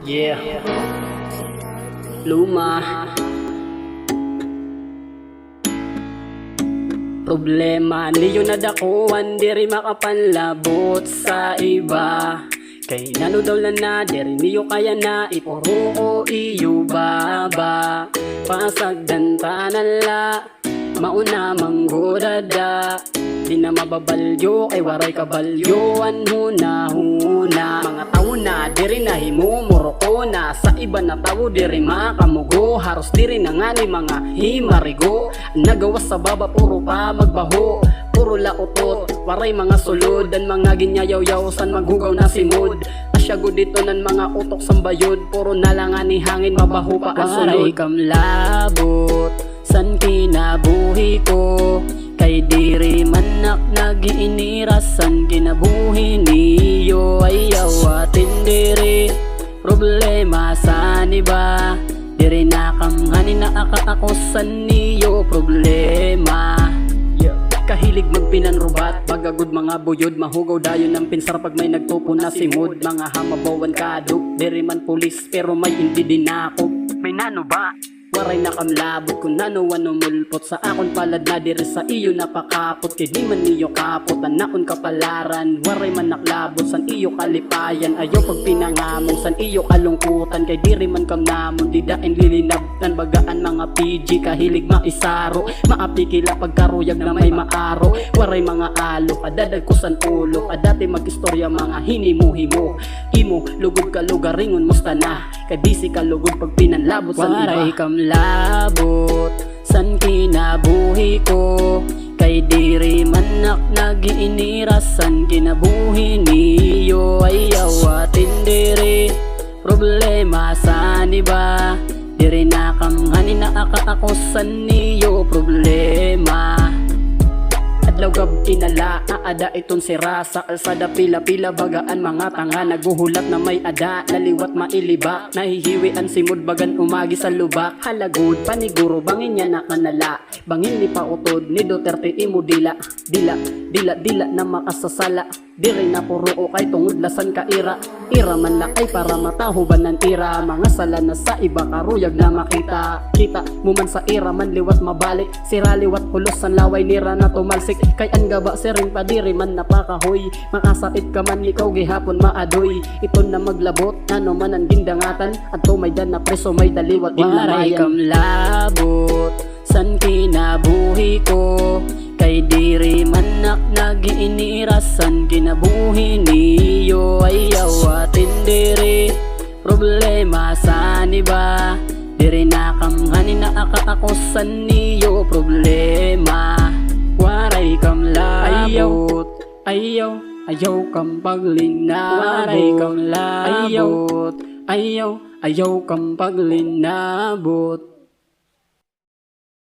Yeah, luma. Problema niyo na dakuan, diri makapanlabot sa iba. Kay nano daw lang na, diri niyo kaya na ipuro o iyo baba. Pasagdan tanala, mauna manggurada. Di na mababalyo, kay waray kabalyoan huna-huna. Mga tao na, diri na himumuro ko na. Sa iba na tao, diri makamugo. Haros diri na nga ni mga himarigo. Nagawas sa baba, puro pa magbaho. Puro lautot, waray mga sulod. Ang mga ginyayaw-yaw, san maghugaw na simod. Asyago dito ng mga utok sambayod. Puro nalangan ni hangin, mabaho pa ang sulod. Waray kamlabot, san kinabuhi ko. Kay diri manak nagiinirasan kinabuhi niyo. Ayaw atin diri problema sa iba. Diri nakamngani na akaakosan niyo problema. Kahilig magpinanrubat, pagagod mga buyod. Mahugaw dayon ng pinsar pag may nagtupo na simod. Mga hamabawan kaduk, diri man pulis pero may hindi din ako. May nano ba? Waray nakamlabot kung nano-ano mulpot. Sa akon palad na diri sa iyo napakapot. Kay di man niyo kapot, anakon kapalaran. Waray man naklabot, san iyo kalipayan. Ayaw pag pinangamong, san iyo kalungkutan. Kay diri man kamnamon, di dain lilinabtan. Bagaan mga PG, kahilig maisaro. Maapikila pagkaruyag na may maaro. Waray mga alo, kadadag ko san ulo. Kadati mag-istorya mga hinimuhimo. Imo, lugod ka lugaringon musta na. Kay busy ka lugod pag pinanlabot sa iba. Waray kamlabot, san kinabuhi ko. Kay diri manak nagiinirasan kinabuhi niyo. Ayaw atin diri problema sa iba. Diri nakamngani na akaakosan niyo problema. Adlaw gab inala, aada iton sira. Sa kalsada pila-pila bagaan mga tanga. Naguhulat na may ada, naliwat mailiba. Nahihiwian simod bagan umagi sa lubak. Halagod paniguro bangin niya nakanala. Bangin ni pautod ni Duterte imo dila. Dila na makasasala. Diri na puro o kay tungod lasan ka ira. Ira man lakay para matahuban ng tira. Mga sala na sa iba karuyag na makita. Kita mo man sa ira man liwat mabalik. Sira liwat pulos san laway nira na tumalsik. Kay an gaba siring pa diri man napakahoy. Makasait ka man ikaw gihapon maadoy. Ito na maglabot ano man ang gindangatan. At may dan na preso may daliwat din na mayan. Waray kamlabot, san kinabuhi ko. Kay diri manak nagiinirasan kinabuhi niyo. Ayaw atin diri problema sa iba. Diri nakamngani na akaakosan niyo problema. Waray kamlabot, ayaw kang paglinabot. Waray kamlabot, ayaw kang paglinabot.